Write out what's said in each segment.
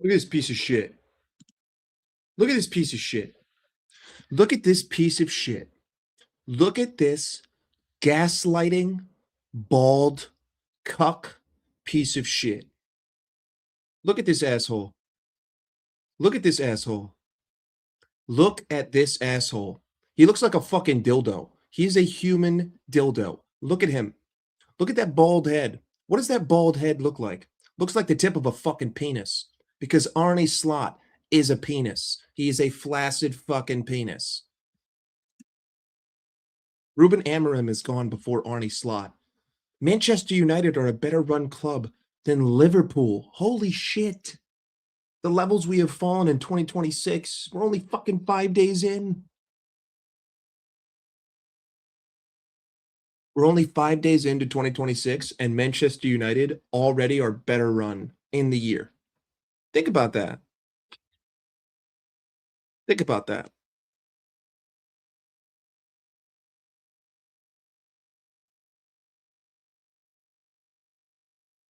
Look at this piece of shit. Look at this piece of shit. Look at this piece of shit. Look at this gaslighting, bald, cuck piece of shit. Look at this asshole. Look at this asshole. Look at this asshole. He looks like a fucking dildo. He's a human dildo. Look at him. Look at that bald head. What does that bald head look like? Looks like the tip of a fucking penis. Because Arne Slot is a penis. He is a flaccid fucking penis. Ruben Amorim is gone before Arne Slot. Manchester United are a better run club than Liverpool. Holy shit. The levels we have fallen in 2026. We're only fucking 5 days in. We're only 5 days into 2026, and Manchester United already are better run in the year. Think about that. Think about that.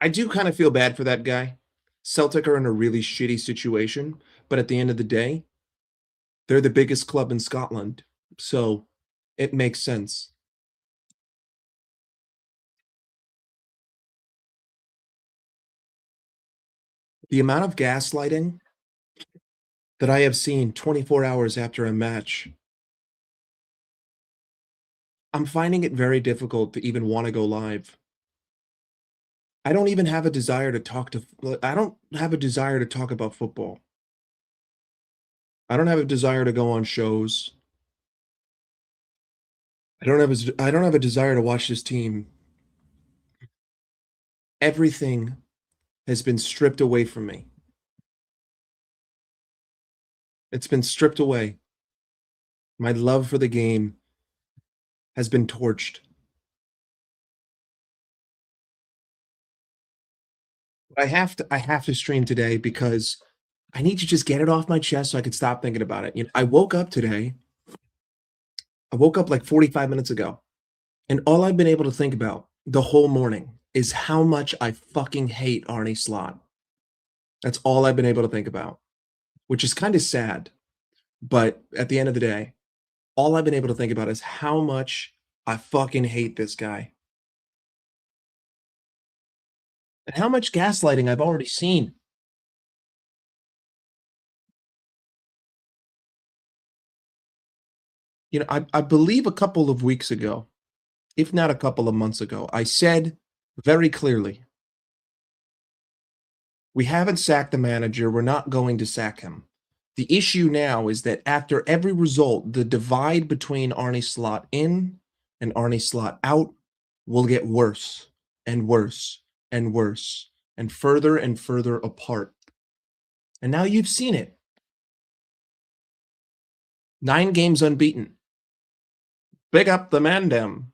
I do kind of feel bad for that guy. Celtic are in a really shitty situation, but at the end of the day, they're the biggest club in Scotland, so it makes sense. The amount of gaslighting that I have seen 24 hours after a match, I'm finding it very difficult to even want to go live. I don't even have a desire to talk to I don't have a desire to talk about football. I don't have a desire to go on shows. I don't have a desire to watch this team. Everything has been stripped away from me. It's been stripped away. My love for the game has been torched. I have to stream today because I need to just get it off my chest so I can stop thinking about it. You know, I woke up today. I woke up like 45 minutes ago, and all I've been able to think about the whole morning is how much I fucking hate Arne Slot. That's all I've been able to think about, which is kind of sad. But at the end of the day, all I've been able to think about is how much I fucking hate this guy. And how much gaslighting I've already seen. You know, I believe a couple of weeks ago, if not a couple of months ago, I said very clearly, we haven't sacked the manager. We're not going to sack him. The issue now is that after every result, the divide between Arne Slot in and Arne Slot out will get worse and worse and worse and further apart. And now you've seen it. 9 games unbeaten. Big up the Mandem.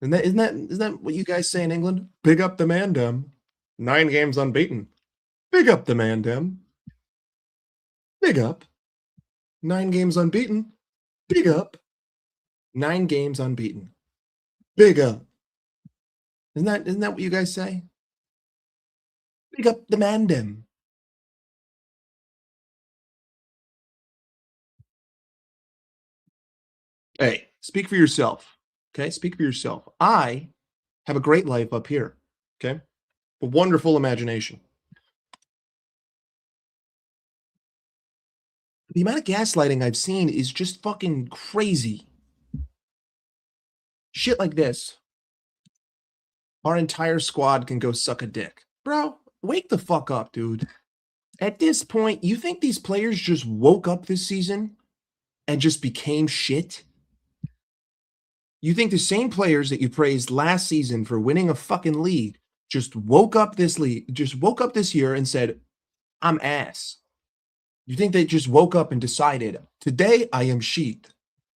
Isn't that what you guys say in England? Big up the Mandem. 9 games unbeaten. Big up the Mandem. Big up. 9 games unbeaten. Big up. 9 games unbeaten. Big up. Isn't that what you guys say? Big up the Mandem. Hey, speak for yourself. Okay, speak for yourself. I have a great life up here. Okay, a wonderful imagination. The amount of gaslighting I've seen is just fucking crazy. Shit like this. Our entire squad can go suck a dick. Bro, wake the fuck up, dude. At this point, you think these players just woke up this season and just became shit? You think the same players that you praised last season for winning a fucking league just woke up this year and said, I'm ass. You think they just woke up and decided, today I am shit.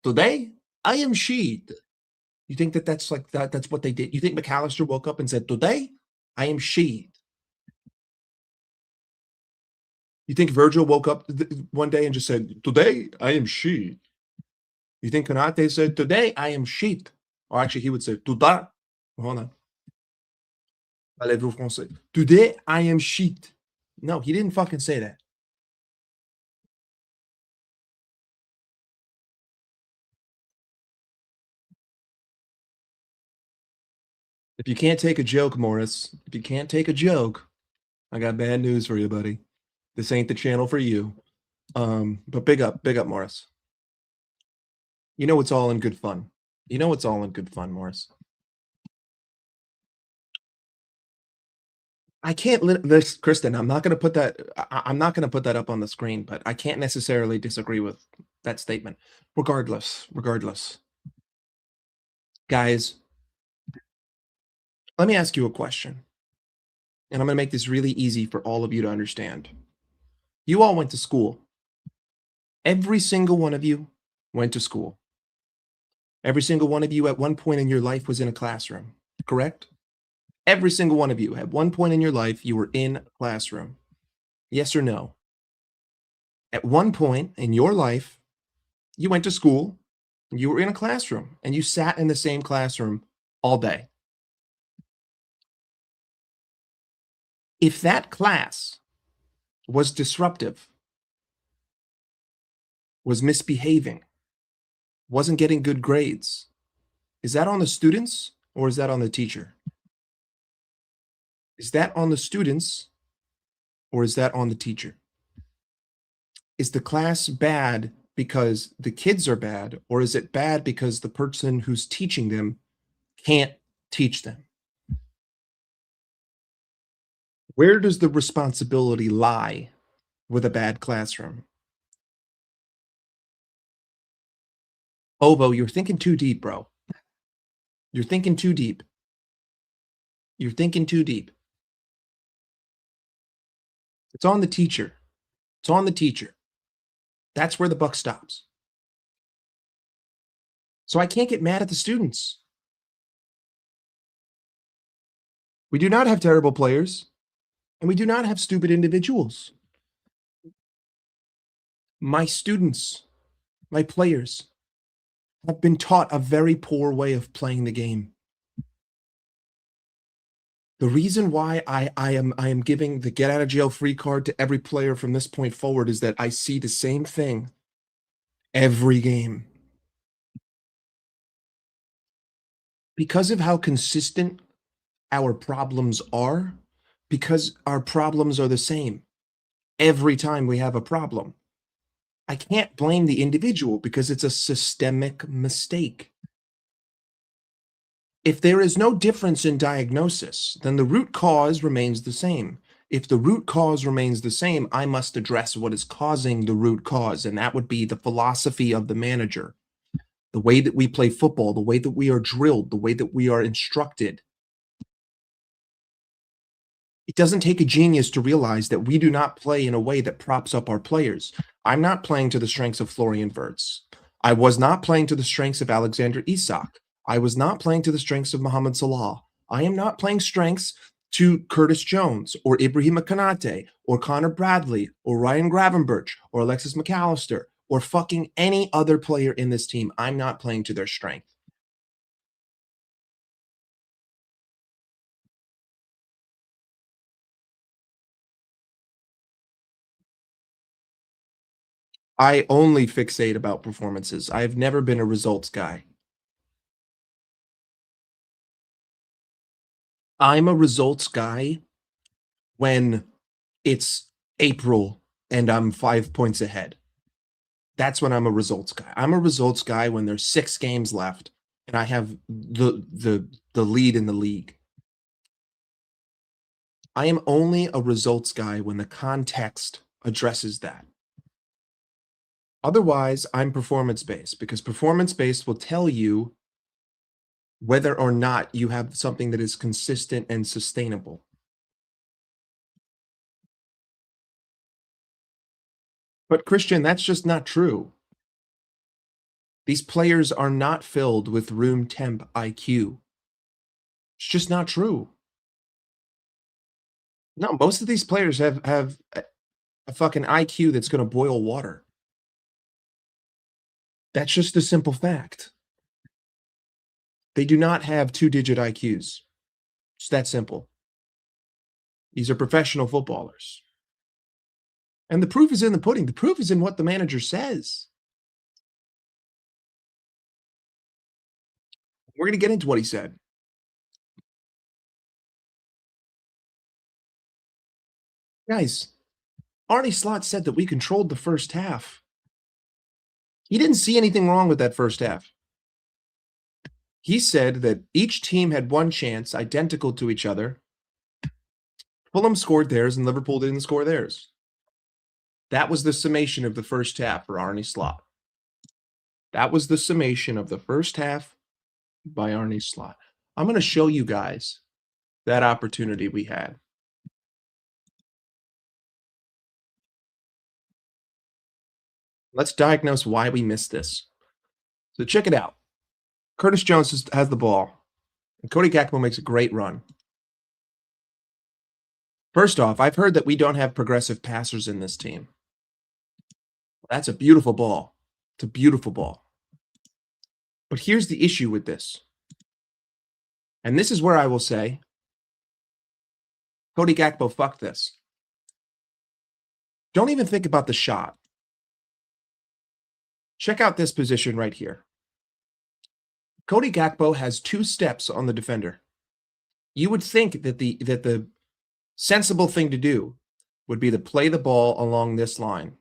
Today I am shit. You think that's like that's what they did? You think McAllister woke up and said, today I am shit? You think Virgil woke up one day and just said, today I am shit? You think Konate said, today I am shit? Or actually, he would say, today. Hold on. Parlez-vous français? Today I am shit. No, he didn't fucking say that. If you can't take a joke, Morris, if you can't take a joke, I got bad news for you, buddy. This ain't the channel for you. But big up, Morris. You know it's all in good fun. You know it's all in good fun, Morris. I can't this, Kristen. I'm not going to put that. I'm not going to put that up on the screen, but I can't necessarily disagree with that statement. Regardless, guys, let me ask you a question, and I'm going to make this really easy for all of you to understand. You all went to school. Every single one of you went to school. Every single one of you at one point in your life was in a classroom, correct? Every single one of you at one point in your life, you were in a classroom. Yes or no? At one point in your life, you went to school, and you were in a classroom, and you sat in the same classroom all day. If that class was disruptive, was misbehaving, wasn't getting good grades, is that on the students or is that on the teacher? Is that on the students or is that on the teacher? Is the class bad because the kids are bad, or is it bad because the person who's teaching them can't teach them? Where does the responsibility lie with a bad classroom? Ovo, you're thinking too deep, bro. You're thinking too deep. You're thinking too deep. It's on the teacher. It's on the teacher. That's where the buck stops. So I can't get mad at the students. We do not have terrible players, and we do not have stupid individuals. My students, my players, have been taught a very poor way of playing the game. The reason why I am giving the get out of jail free card to every player from this point forward is that I see the same thing every game. Because of how consistent our problems are, because our problems are the same every time we have a problem, I can't blame the individual because it's a systemic mistake. If there is no difference in diagnosis, then the root cause remains the same. If the root cause remains the same, I must address what is causing the root cause, and that would be the philosophy of the manager, the way that we play football, the way that we are drilled, the way that we are instructed. It doesn't take a genius to realize that we do not play in a way that props up our players. I'm not playing to the strengths of Florian Wirtz. I was not playing to the strengths of Alexander Isak. I was not playing to the strengths of Mohamed Salah. I am not playing strengths to Curtis Jones or Ibrahim Konate or Connor Bradley or Ryan Gravenberch or Alexis McAllister or fucking any other player in this team. I'm not playing to their strength. I only fixate about performances. I've never been a results guy. I'm a results guy when it's April and I'm 5 points ahead. That's when I'm a results guy. I'm a results guy when there's 6 games left and I have the lead in the league. I am only a results guy when the context addresses that. Otherwise, I'm performance-based because performance-based will tell you whether or not you have something that is consistent and sustainable. But Christian, that's just not true. These players are not filled with room temp IQ. It's just not true. No, most of these players have a fucking IQ that's going to boil water. That's just a simple fact. They do not have 2-digit IQs. It's that simple. These are professional footballers. And the proof is in the pudding. The proof is in what the manager says. We're going to get into what he said. Guys, Arne Slot said that we controlled the first half. He didn't see anything wrong with that first half. He said that each team had one chance, identical to each other. Fulham scored theirs and Liverpool didn't score theirs. That was the summation of the first half for Arne Slot. That was the summation of the first half by Arne Slot. I'm going to show you guys that opportunity we had. Let's diagnose why we missed this. So check it out. Curtis Jones has the ball, and Cody Gakpo makes a great run. First off, I've heard that we don't have progressive passers in this team. That's a beautiful ball. It's a beautiful ball. But here's the issue with this. And this is where I will say, Cody Gakpo, fuck this. Don't even think about the shot. Check out this position right here. Cody Gakpo has 2 steps on the defender. You would think that the sensible thing to do would be to play the ball along this line,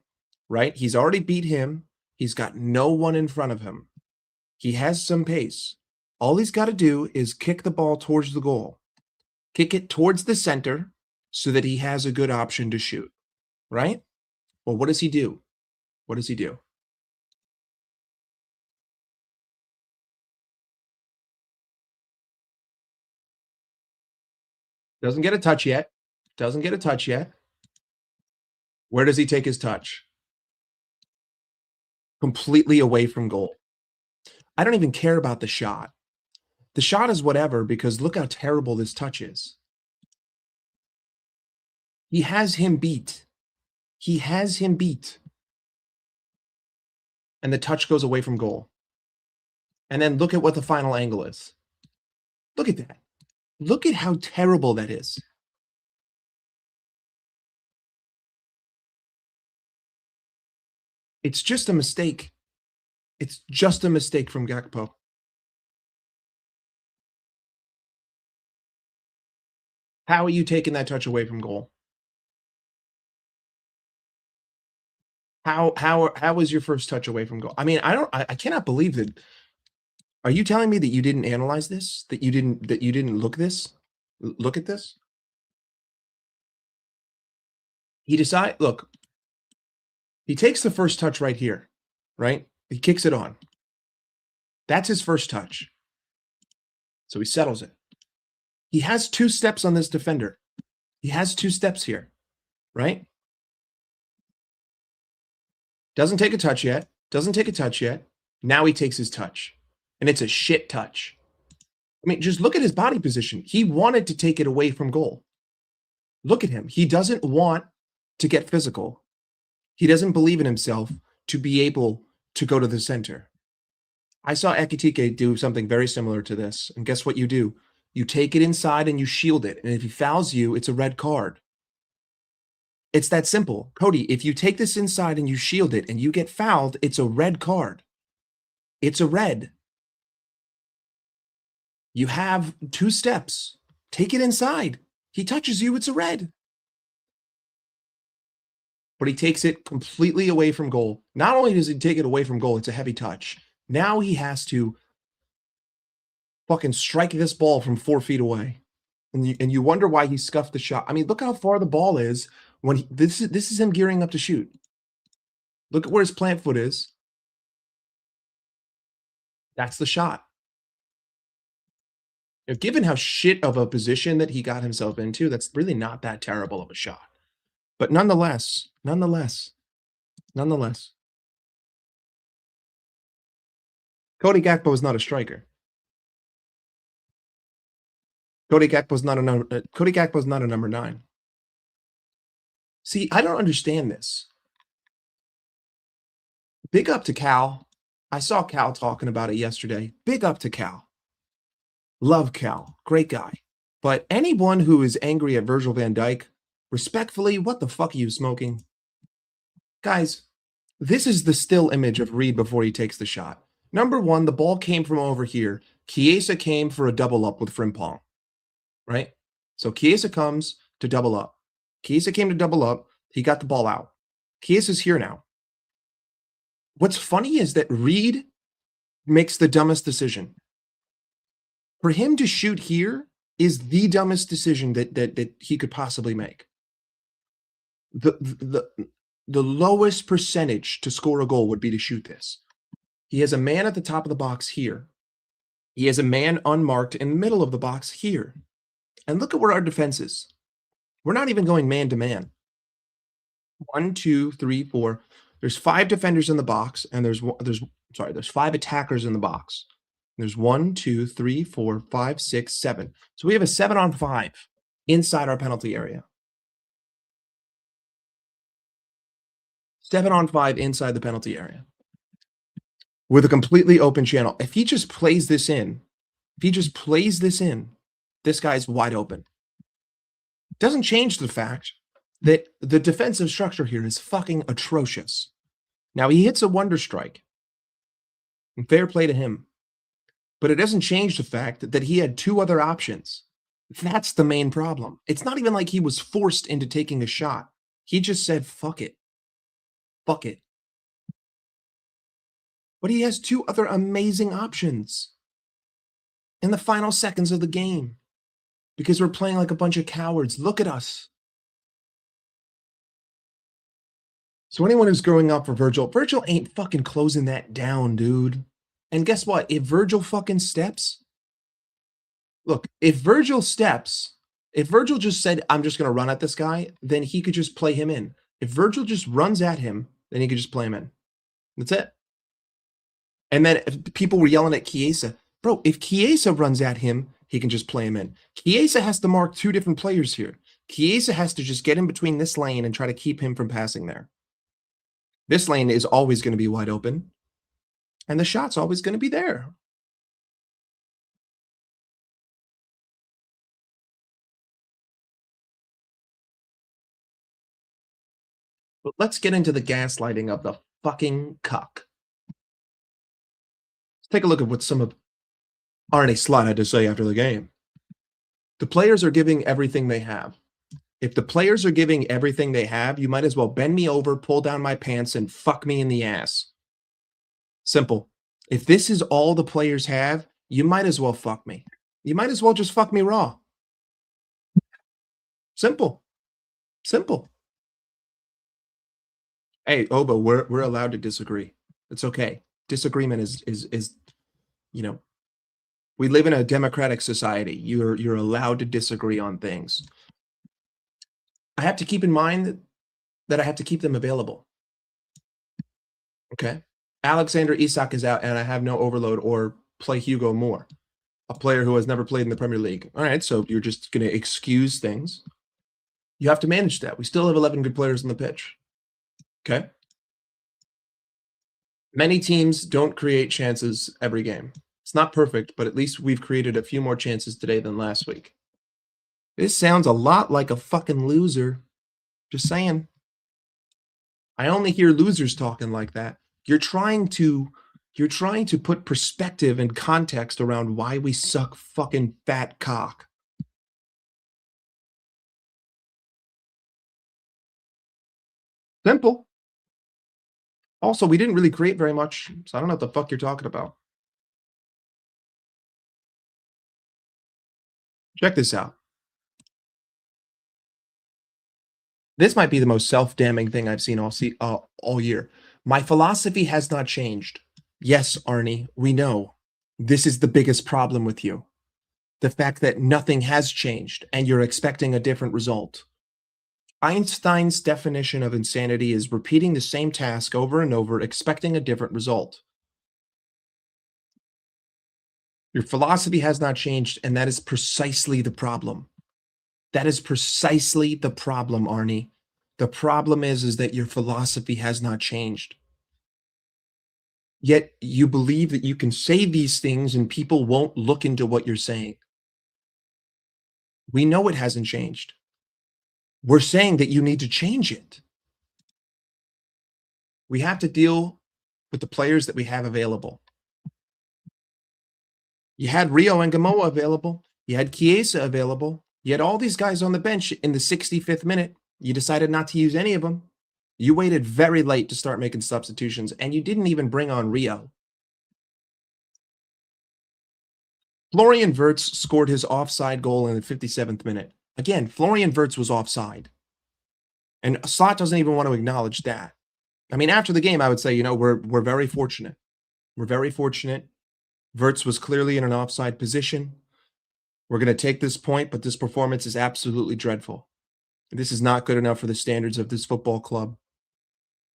right? He's already beat him. He's got no one in front of him. He has some pace. All he's got to do is kick the ball towards the goal. Kick it towards the center so that he has a good option to shoot, right? Well, what does he do? What does he do? Doesn't get a touch yet. Doesn't get a touch yet. Where does he take his touch? Completely away from goal. I don't even care about the shot. The shot is whatever because look how terrible this touch is. He has him beat. He has him beat. And the touch goes away from goal. And then look at what the final angle is. Look at that. Look at how terrible that is. It's just a mistake. It's just a mistake from Gakpo. How are you taking that touch away from goal? How was your first touch away from goal? I mean, I cannot believe that. Are you telling me that you didn't analyze this? That you didn't look at this? Look, he takes the first touch right here, right? He kicks it on. That's his first touch. So he settles it. He has 2 steps on this defender. He has 2 steps here, right? Doesn't take a touch yet. Doesn't take a touch yet. Now he takes his touch. And it's a shit touch. I mean, just look at his body position. He wanted to take it away from goal. Look at him. He doesn't want to get physical. He doesn't believe in himself to be able to go to the center. I saw Ekitike do something very similar to this. And guess what you do? You take it inside and you shield it. And if he fouls you, it's a red card. It's that simple. Cody, if you take this inside and you shield it and you get fouled, it's a red card. It's a red. You have 2 steps. Take it inside. He touches you, it's a red. But he takes it completely away from goal. Not only does he take it away from goal, it's a heavy touch. Now he has to fucking strike this ball from 4 feet away. And you wonder why he scuffed the shot. I mean, look how far the ball is when this is him gearing up to shoot. Look at where his plant foot is. That's the shot. Given how shit of a position that he got himself into, that's really not that terrible of a shot. But nonetheless, Cody Gakpo is not a striker. Cody Gakpo is not a number 9. See, I don't understand this. Big up to Cal. I saw Cal talking about it yesterday. Big up to Cal. Love Cal. Great guy. But anyone who is angry at Virgil van Dijk, respectfully, what the fuck are you smoking? Guys, this is the still image of Reed before he takes the shot. Number one, the ball came from over here. Chiesa came for a double up with Frimpong, right? So Chiesa comes to double up. Chiesa came to double up. He got the ball out. Chiesa's here now. What's funny is that Reed makes the dumbest decision. For him to shoot here is the dumbest decision that he could possibly make. The lowest percentage to score a goal would be to shoot this. He has a man at the top of the box here. He has a man unmarked in the middle of the box here. And look at where our defense is. We're not even going man to man. 1, 2, 3, 4. There's 5 defenders in the box, and there's 5 attackers in the box. There's 1, 2, 3, 4, 5, 6, 7. So we have a 7-on-5 inside our penalty area. 7-on-5 inside the penalty area with a completely open channel. If he just plays this in, this guy's wide open. Doesn't change the fact that the defensive structure here is fucking atrocious. Now, he hits a wonder strike. And fair play to him. But it doesn't change the fact that he had 2 other options. That's the main problem. It's not even like he was forced into taking a shot. He just said, fuck it. Fuck it. But he has 2 other amazing options in the final seconds of the game because we're playing like a bunch of cowards. Look at us. So anyone who's growing up for Virgil ain't fucking closing that down, dude. And guess what? If Virgil fucking steps, look, if Virgil just said, I'm just going to run at this guy, then he could just play him in. If Virgil just runs at him, then he could just play him in. That's it. And then if people were yelling at Chiesa. Bro, if Chiesa runs at him, he can just play him in. Chiesa has to mark 2 different players here. Chiesa has to just get in between this lane and try to keep him from passing there. This lane is always going to be wide open. And the shot's always going to be there. But let's get into the gaslighting of the fucking cuck. Let's take a look at what some of Arne Slot had to say after the game. The players are giving everything they have. If the players are giving everything they have, you might as well bend me over, pull down my pants, and fuck me in the ass. Simple. If this is all the players have, you might as well fuck me. You might as well just fuck me raw. Simple. Simple. Hey, Obo, we're allowed to disagree. It's okay. Disagreement is you know, we live in a democratic society. You're allowed to disagree on things. I have to keep in mind that I have to keep them available. Okay. Alexander Isak is out, and I have no overload or play Hugo Moore, a player who has never played in the Premier League. All right, so you're just going to excuse things. You have to manage that. We still have 11 good players on the pitch. Okay. Many teams don't create chances every game. It's not perfect, but at least we've created a few more chances today than last week. This sounds a lot like a fucking loser. Just saying. I only hear losers talking like that. You're trying to put perspective and context around why we suck fucking fat cock. Simple. Also, we didn't really create very much, so I don't know what the fuck you're talking about. Check this out. This might be the most self-damning thing I've seen all year. My philosophy has not changed. Yes, Arne, we know. This is the biggest problem with you. The fact that nothing has changed and you're expecting a different result. Einstein's definition of insanity is repeating the same task over and over, expecting a different result. Your philosophy has not changed, and that is precisely the problem. That is precisely the problem, Arne. The problem is that your philosophy has not changed. Yet you believe that you can say these things and people won't look into what you're saying. We know it hasn't changed. We're saying that you need to change it. We have to deal with the players that we have available. You had Rio and Gamoa available. You had Chiesa available. You had all these guys on the bench in the 65th minute. You decided not to use any of them. You waited very late to start making substitutions, and you didn't even bring on Rio. Florian Wirtz scored his offside goal in the 57th minute. Again, Florian Wirtz was offside. And Slot doesn't even want to acknowledge that. I mean, after the game, I would say, you know, we're very fortunate. We're very fortunate. Wirtz was clearly in an offside position. We're going to take this point, but this performance is absolutely dreadful. This is not good enough for the standards of this football club.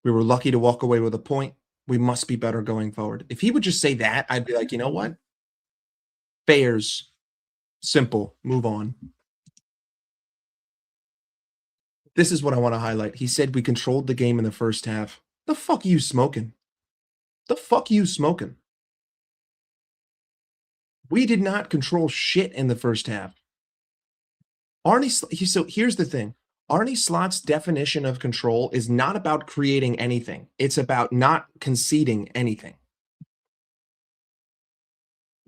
We were lucky to walk away with a point. We must be better going forward. If he would just say that, I'd be like, you know what? Bears. Simple. Move on. This is what I want to highlight. He said we controlled the game in the first half. The fuck are you smoking? The fuck are you smoking? We did not control shit in the first half. Arne, so here's the thing. Arne Slot's definition of control is not about creating anything. It's about not conceding anything.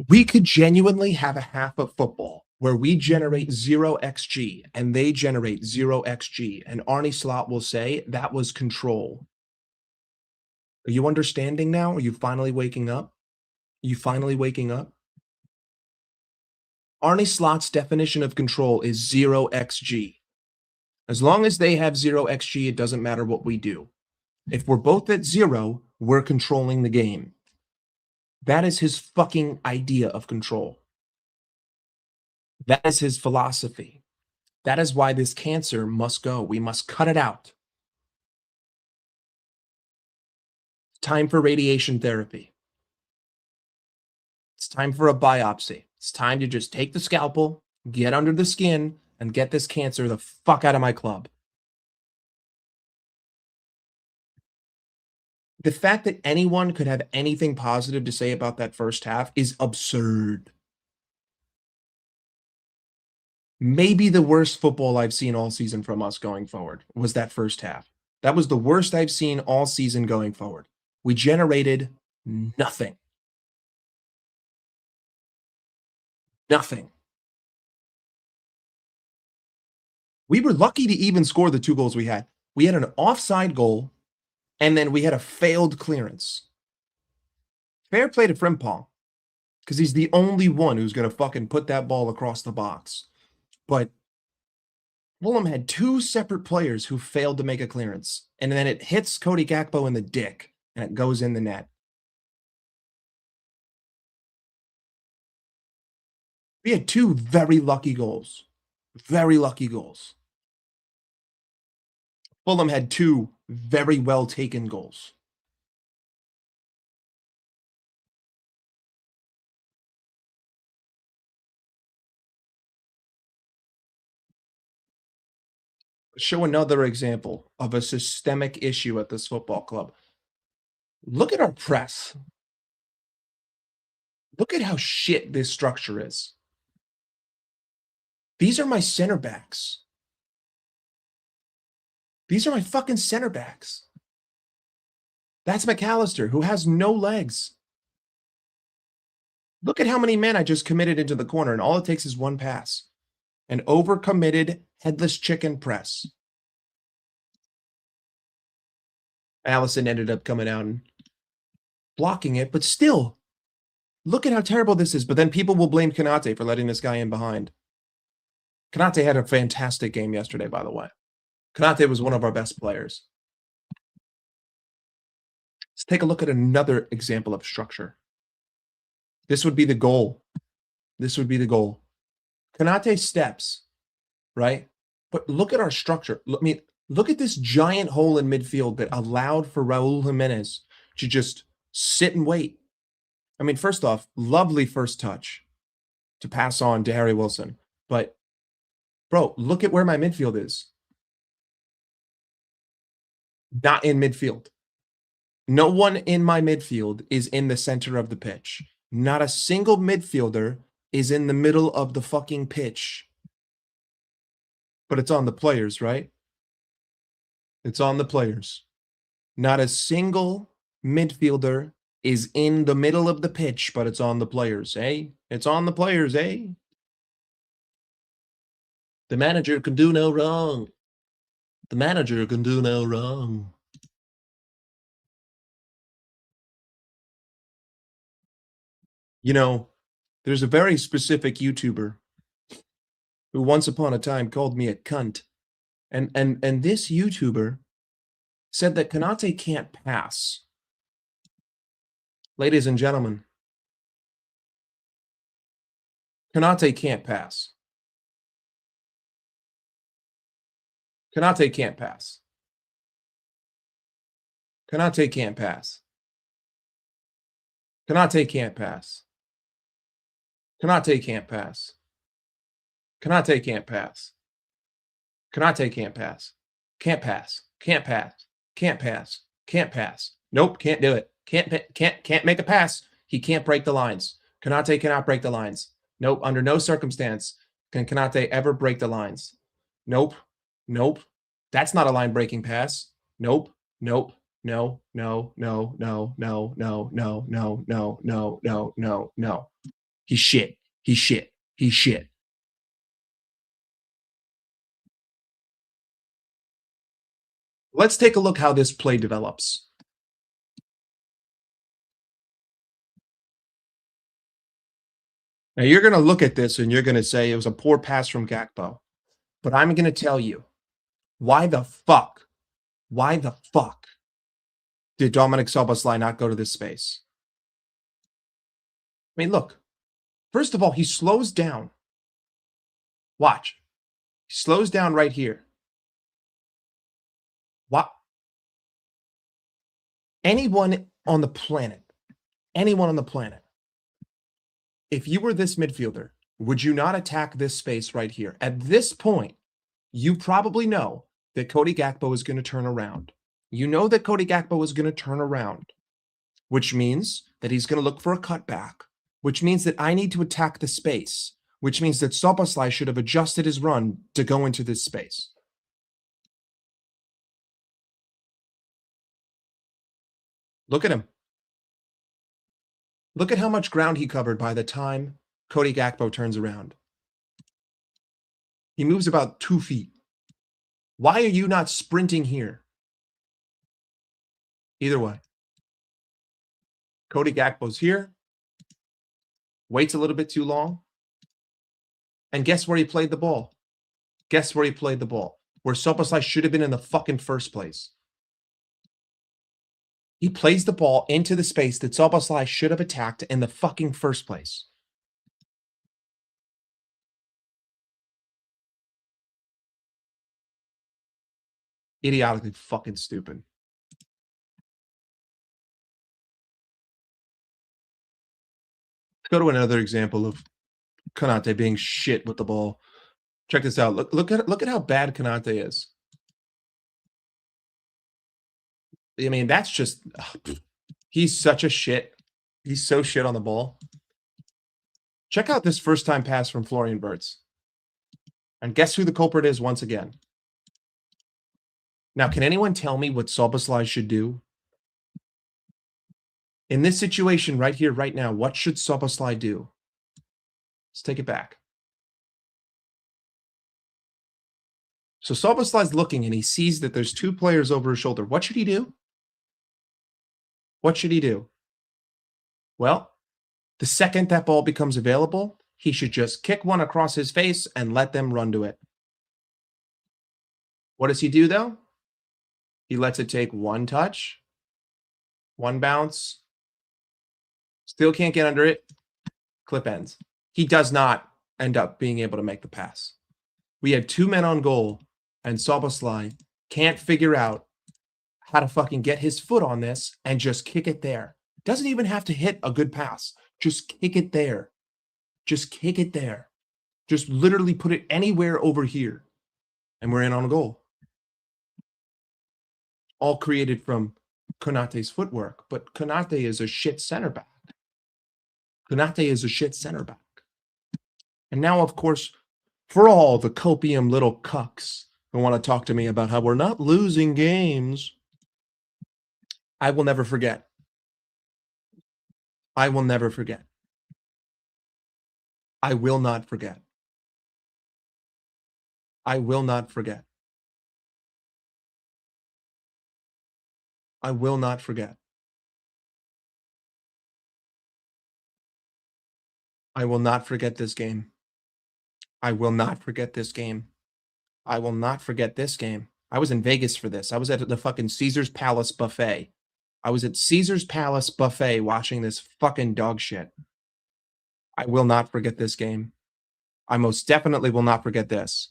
We could genuinely have a half of football where we generate 0 XG and they generate 0 XG. And Arne Slot will say that was control. Are you understanding now? Are you finally waking up? Are you finally waking up? Arne Slot's definition of control is 0 XG. As long as they have 0 XG, it doesn't matter what we do. If we're both at 0, we're controlling the game. That is his fucking idea of control. That is his philosophy. That is why this cancer must go. We must cut it out. Time for radiation therapy. It's time for a biopsy. It's time to just take the scalpel, get under the skin, and get this cancer the fuck out of my club. The fact that anyone could have anything positive to say about that first half is absurd. Maybe the worst football I've seen all season from us going forward was that first half. That was the worst I've seen all season going forward. We generated nothing. Nothing. We were lucky to even score the 2 goals we had. We had an offside goal, and then we had a failed clearance. Fair play to Frimpong, because he's the only one who's going to fucking put that ball across the box. But Fulham had 2 separate players who failed to make a clearance, and then it hits Cody Gakpo in the dick, and it goes in the net. We had 2 very lucky goals. Very lucky goals. Fulham had 2 very well taken goals. Show another example of a systemic issue at this football club. Look at our press. Look at how shit this structure is. These are my center backs. These are my fucking center backs. That's McAllister, who has no legs. Look at how many men I just committed into the corner, and all it takes is one pass. An overcommitted headless chicken press. Allison ended up coming out and blocking it, but still, look at how terrible this is. But then people will blame Konate for letting this guy in behind. Konate had a fantastic game yesterday, by the way. Konate was one of our best players. Let's take a look at another example of structure. This would be the goal. This would be the goal. Konate steps, right? But look at our structure. Look at this giant hole in midfield that allowed for Raul Jimenez to just sit and wait. I mean, first off, lovely first touch to pass on to Harry Wilson. But, bro, look at where my midfield is. Not in midfield. No one in my midfield is in the center of the pitch. Not a single midfielder is in the middle of the fucking pitch. But it's on the players, right? It's on the players. Not a single midfielder is in the middle of the pitch, but it's on the players, eh? It's on the players, eh? The manager can do no wrong. The manager can do no wrong. You know, there's a very specific YouTuber who once upon a time called me a cunt. And this YouTuber said that Konate can't pass. Ladies and gentlemen, Konate can't pass. Konate can't pass. Konate can't pass. Konate can't pass. Konate can't pass. Konate can't pass. Konate can't pass. Can't pass. Can't pass. Can't pass. Can't pass. Nope, can't do it. Can't make a pass. He can't break the lines. Konate cannot break the lines. Nope, under no circumstance can Konate ever break the lines. Nope. Nope. That's not a line breaking pass. Nope. Nope. No, no, no, no, no, no, no, no, no, no, no, no, no. He's shit. He's shit. He's shit. Let's take a look how this play develops. Now you're going to look at this and you're going to say it was a poor pass from Gakpo. But I'm going to tell you, why the fuck did Dominic Szoboszlai not go to this space? I mean, look, first of all, he slows down. Watch. He slows down right here. What? Anyone on the planet, if you were this midfielder, would you not attack this space right here? At this point, you probably know that Cody Gakpo is going to turn around. You know that Cody Gakpo is going to turn around, which means that he's going to look for a cutback, which means that I need to attack the space, which means that Szoboszlai should have adjusted his run to go into this space. Look at him. Look at how much ground he covered by the time Cody Gakpo turns around. He moves about 2 feet. Why are you not sprinting here? Either way. Cody Gakpo's here. Waits a little bit too long. And guess where he played the ball? Guess where he played the ball? Where Szoboszlai should have been in the fucking first place. He plays the ball into the space that Szoboszlai should have attacked in the fucking first place. Idiotically fucking stupid. Let's go to another example of Konate being shit with the ball. Check this out. Look at how bad Konate is. I mean, that's just he's such a shit. He's so shit on the ball. Check out this first time pass from Florian Wirtz. And guess who the culprit is once again? Now, can anyone tell me what Szoboszlai should do? In this situation right here, right now, what should Szoboszlai do? Let's take it back. So Szoboszlai's looking and he sees that there's 2 players over his shoulder. What should he do? What should he do? Well, the second that ball becomes available, he should just kick one across his face and let them run to it. What does he do, though? He lets it take 1 touch, 1 bounce, still can't get under it, clip ends. He does not end up being able to make the pass. We had 2 men on goal, and Szoboszlai can't figure out how to fucking get his foot on this and just kick it there. Doesn't even have to hit a good pass. Just kick it there. Just kick it there. Just literally put it anywhere over here. And we're in on a goal. All created from Konate's footwork. But Konate is a shit center back. Konate is a shit center back. And now, of course, for all the copium little cucks who want to talk to me about how we're not losing games, I will never forget. I will never forget. I will not forget. I will not forget. I will not forget. I will not forget this game. I will not forget this game. I will not forget this game. I was in Vegas for this. I was at the fucking Caesar's Palace buffet. I was at Caesar's Palace buffet watching this fucking dog shit. I will not forget this game. I most definitely will not forget this.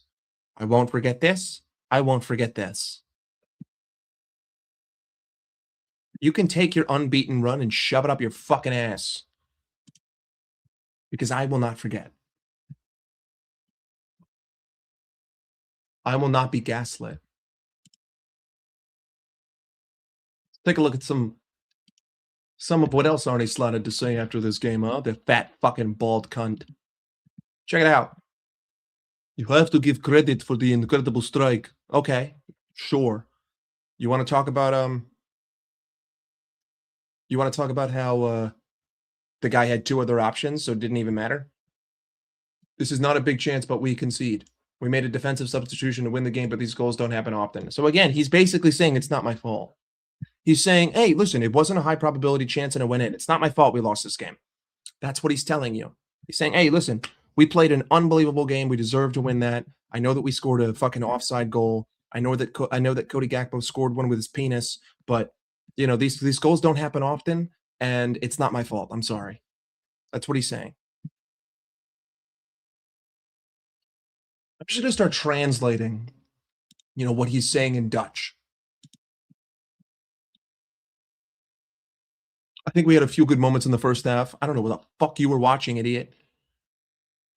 I won't forget this. I won't forget this. You can take your unbeaten run and shove it up your fucking ass. Because I will not forget. I will not be gaslit. Take a look at some of what else Arne Slot had to say after this game, huh? The fat fucking bald cunt. Check it out. You have to give credit for the incredible strike. Okay, sure. You want to talk about how the guy had two other options, so it didn't even matter? This is not a big chance, but we concede. We made a defensive substitution to win the game, but these goals don't happen often. So again, he's basically saying it's not my fault. He's saying, hey, listen, it wasn't a high probability chance and it went in. It's not my fault we lost this game. That's what he's telling you. He's saying, hey, listen, we played an unbelievable game. We deserve to win that. I know that we scored a fucking offside goal. I know that Cody Gakpo scored one with his penis, but you know, these goals don't happen often, and it's not my fault. I'm sorry. That's what he's saying. I'm just gonna start translating, you know, what he's saying in Dutch. I think we had a few good moments in the first half. I don't know what the fuck you were watching, idiot.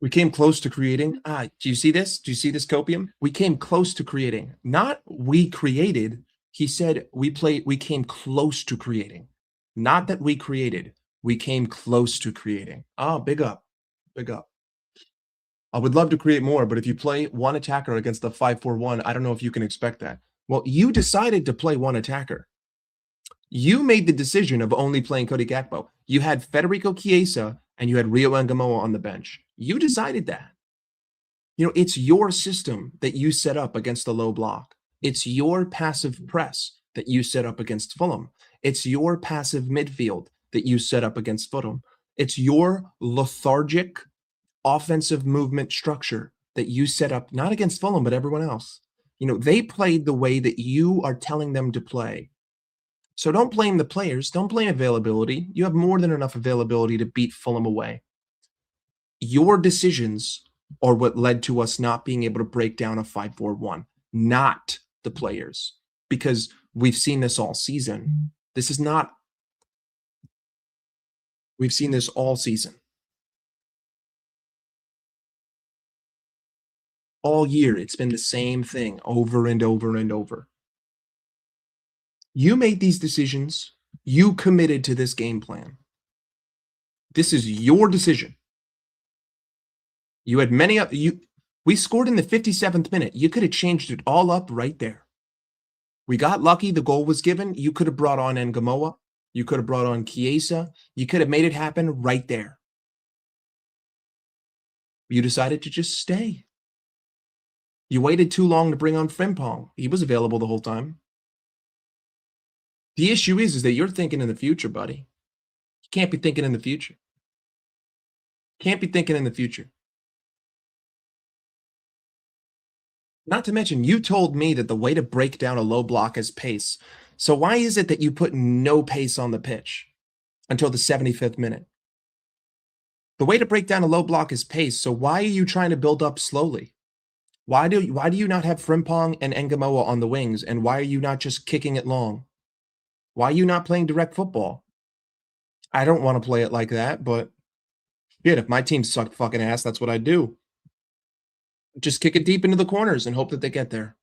We came close to creating. Do you see this? Do you see this copium? We came close to creating. Not we created. He said we came close to creating. Not that we created. We came close to creating. Big up. Big up. I would love to create more, but if you play one attacker against the 5-4-1, I don't know if you can expect that. Well, you decided to play one attacker. You made the decision of only playing Cody Gakpo. You had Federico Chiesa and you had Rio Angamoa on the bench. You decided that. You know, it's your system that you set up against the low block. It's your passive press that you set up against Fulham. It's your passive midfield that you set up against Fulham. It's your lethargic offensive movement structure that you set up, not against Fulham, but everyone else. You know, they played the way that you are telling them to play. So don't blame the players. Don't blame availability. You have more than enough availability to beat Fulham away. Your decisions are what led to us not being able to break down a 5-4-1, not the players, because we've seen this all season. We've seen this all season. All year, it's been the same thing over and over and over. You made these decisions. You committed to this game plan. This is your decision. You had we scored in the 57th minute. You could have changed it all up right there. We got lucky. The goal was given. You could have brought on Ngamoa. You could have brought on Chiesa. You could have made it happen right there. You decided to just stay. You waited too long to bring on Frimpong. He was available the whole time. The issue is that you're thinking in the future, buddy. You can't be thinking in the future. Can't be thinking in the future. Not to mention, you told me that the way to break down a low block is pace. So why is it that you put no pace on the pitch until the 75th minute? The way to break down a low block is pace. So why are you trying to build up slowly? Why do you not have Frimpong and Ngamoa on the wings? And why are you not just kicking it long? Why are you not playing direct football? I don't want to play it like that, but shit, if my team sucked fucking ass, that's what I do. Just kick it deep into the corners and hope that they get there.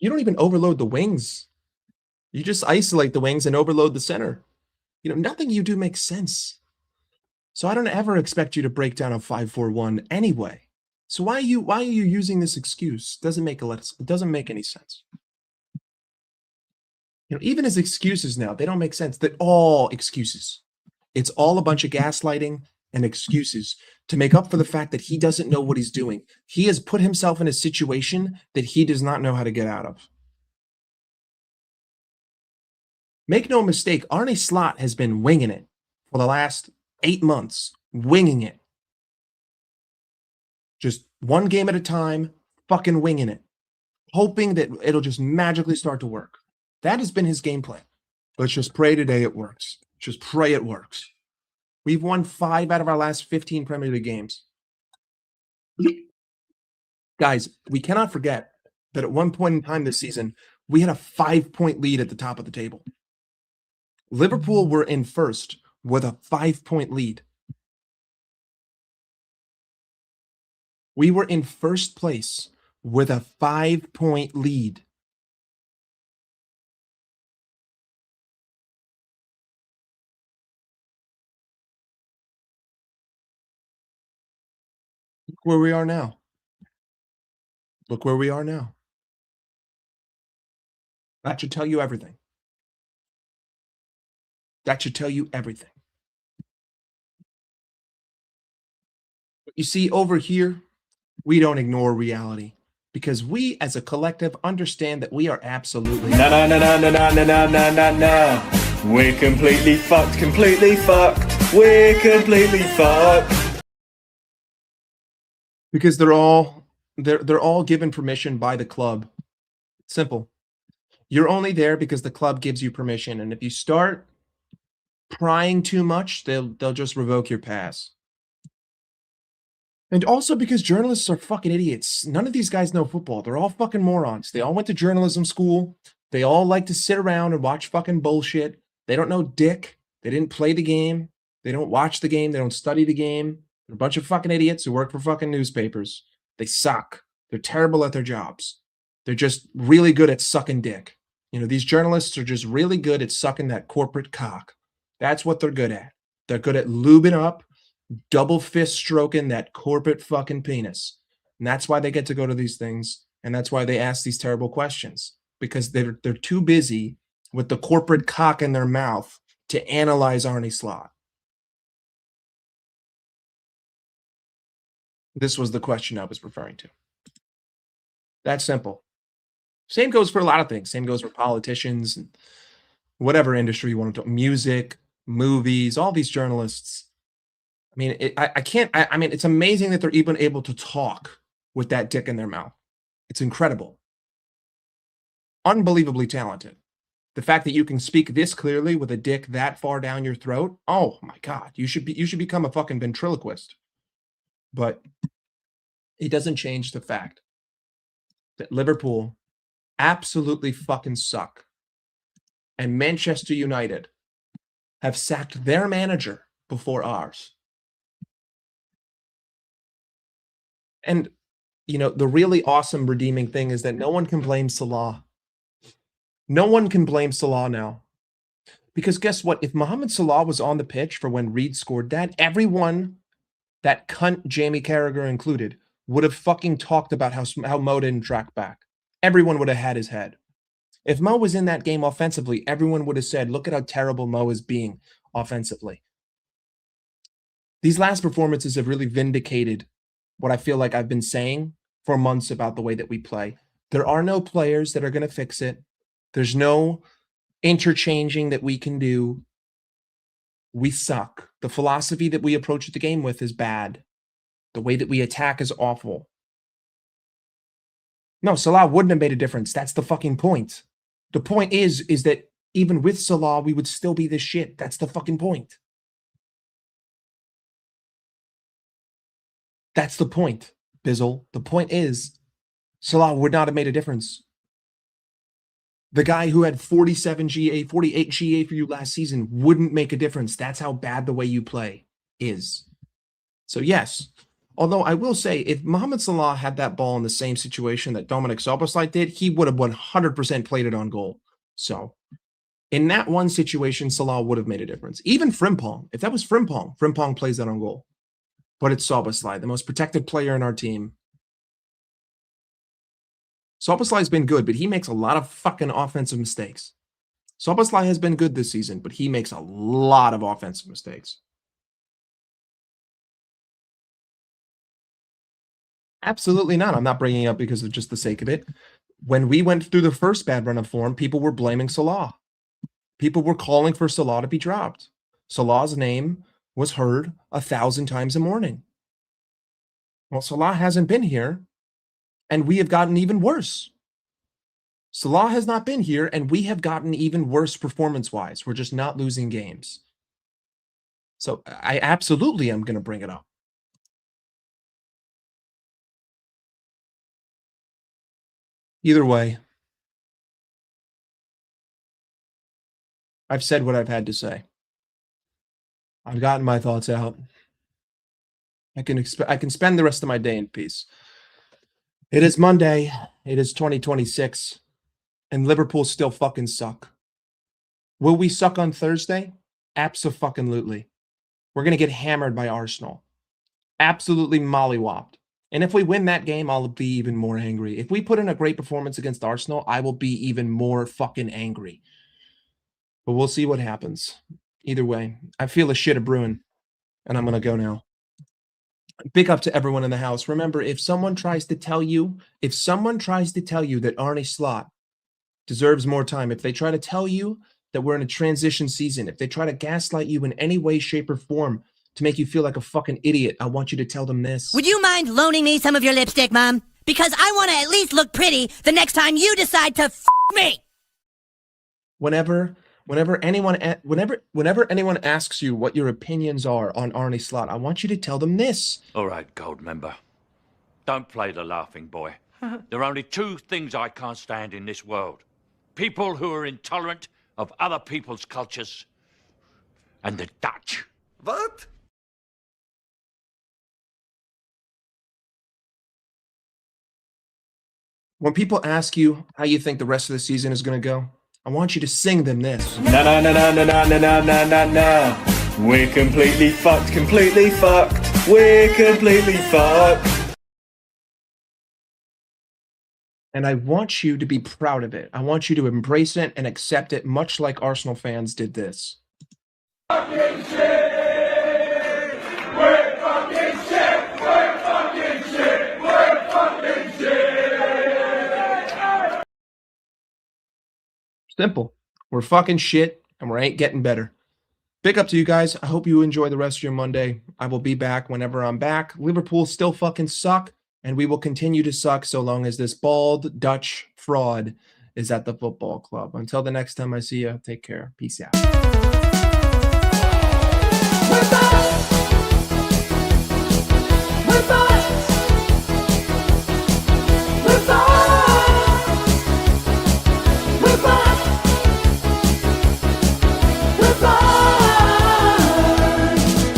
You don't even overload the wings. You just isolate the wings and overload the center. You know, nothing you do makes sense. So I don't ever expect you to break down a 5-4-1 anyway. So why are you using this excuse? It doesn't make any sense. Even his excuses now, they don't make sense. They're all excuses. It's all a bunch of gaslighting and excuses to make up for the fact that he doesn't know what he's doing. He has put himself in a situation that he does not know how to get out of. Make no mistake, Arne Slot has been winging it for the last 8 months, winging it. Just one game at a time, fucking winging it, hoping that it'll just magically start to work. That has been his game plan. Let's just pray today it works. Just pray it works. We've won 5 out of our last 15 Premier League games. Guys, we cannot forget that at one point in time this season, we had a 5-point lead at the top of the table. Liverpool were in first with a 5-point lead. We were in first place with a 5-point lead. Look where we are now. Look where we are now. That should tell you everything. That should tell you everything. But you see, over here, we don't ignore reality because we as a collective understand that we are absolutely No. We're completely fucked, We're completely fucked. Because they're all given permission by the club. Simple. You're only there because the club gives you permission, and if you start prying too much, they'll just revoke your pass. And also because journalists are fucking idiots. None of these guys know football. They're all fucking morons. They all went to journalism school. They all like to sit around and watch fucking bullshit. They don't know dick. They didn't play the game. They don't watch the game. They don't study the game. They're a bunch of fucking idiots who work for fucking newspapers. They suck. They're terrible at their jobs. They're just really good at sucking dick. These journalists are just really good at sucking that corporate cock. That's what they're good at. They're good at lubing up, double fist stroking that corporate fucking penis. And that's why they get to go to these things. And that's why they ask these terrible questions. Because they're too busy with the corporate cock in their mouth to analyze Arne Slot. This was the question I was referring to. That's simple. Same goes for a lot of things. Same goes for politicians and whatever industry you want to talk. Music, movies, all these journalists. I mean, it's amazing that they're even able to talk with that dick in their mouth. It's incredible. Unbelievably talented. The fact that you can speak this clearly with a dick that far down your throat, oh my God, you should become a fucking ventriloquist. But it doesn't change the fact that Liverpool absolutely fucking suck. And Manchester United have sacked their manager before ours. And, the really awesome redeeming thing is that no one can blame Salah. No one can blame Salah now. Because guess what? If Mohamed Salah was on the pitch for when Reed scored that, everyone, that cunt Jamie Carragher included, would have fucking talked about how Mo didn't track back. Everyone would have had his head. If Mo was in that game offensively, everyone would have said, look at how terrible Mo is being offensively. These last performances have really vindicated what I feel like I've been saying for months about the way that we play. There are no players that are going to fix it. There's no interchanging that we can do. We suck. The philosophy that we approach the game with is bad. The way that we attack is awful. No, Salah wouldn't have made a difference. That's the fucking point. The point is that even with Salah, we would still be this shit. That's the fucking point. That's the point, Bizzle. The point is Salah would not have made a difference. The guy who had 47 GA, 48 GA for you last season wouldn't make a difference. That's how bad the way you play is. So yes, although I will say if Mohamed Salah had that ball in the same situation that Dominic Szoboszlai did, he would have 100% played it on goal. So in that one situation, Salah would have made a difference. Even Frimpong, if that was Frimpong plays that on goal. But it's Szoboszlai, the most protected player in our team. Szoboszlai's been good, but he makes a lot of fucking offensive mistakes. Szoboszlai has been good this season, but he makes a lot of offensive mistakes. Absolutely not. I'm not bringing it up because of just the sake of it. When we went through the first bad run of form, people were blaming Salah. People were calling for Salah to be dropped. Salah's name was heard 1,000 times a morning. Well, Salah hasn't been here, and we have gotten even worse. Salah has not been here, and we have gotten even worse performance-wise. We're just not losing games. So I absolutely am going to bring it up. Either way, I've said what I've had to say. I've gotten my thoughts out. I can spend the rest of my day in peace. It is Monday. It is 2026. And Liverpool still fucking suck. Will we suck on Thursday? Abso-fucking-lutely. We're going to get hammered by Arsenal. Absolutely mollywopped. And if we win that game, I'll be even more angry. If we put in a great performance against Arsenal, I will be even more fucking angry. But we'll see what happens. Either way, I feel a shit a brewing, and I'm going to go now. Big up to everyone in the house. Remember, if someone tries to tell you that Arne Slot deserves more time, if they try to tell you that we're in a transition season, if they try to gaslight you in any way, shape, or form to make you feel like a fucking idiot, I want you to tell them this. Would you mind loaning me some of your lipstick, Mom? Because I want to at least look pretty the next time you decide to f me. Whenever anyone asks you what your opinions are on Arne Slot, I want you to tell them this. All right, gold member. Don't play the laughing boy. There are only two things I can't stand in this world. People who are intolerant of other people's cultures and the Dutch. What? When people ask you how you think the rest of the season is going to go, I want you to sing them this. Na na na na na na na na na na na. We're completely fucked, completely fucked. We're completely fucked. And I want you to be proud of it. I want you to embrace it and accept it, much like Arsenal fans did this. Fucking shit! We're fucking shit! We're fucking shit! We're fucking shit! Simple. We're fucking shit, and we ain't getting better. Big up to you guys. I hope you enjoy the rest of your Monday. I will be back whenever I'm back. Liverpool still fucking suck, and we will continue to suck so long as this bald Dutch fraud is at the football club. Until the next time I see you, take care. Peace out.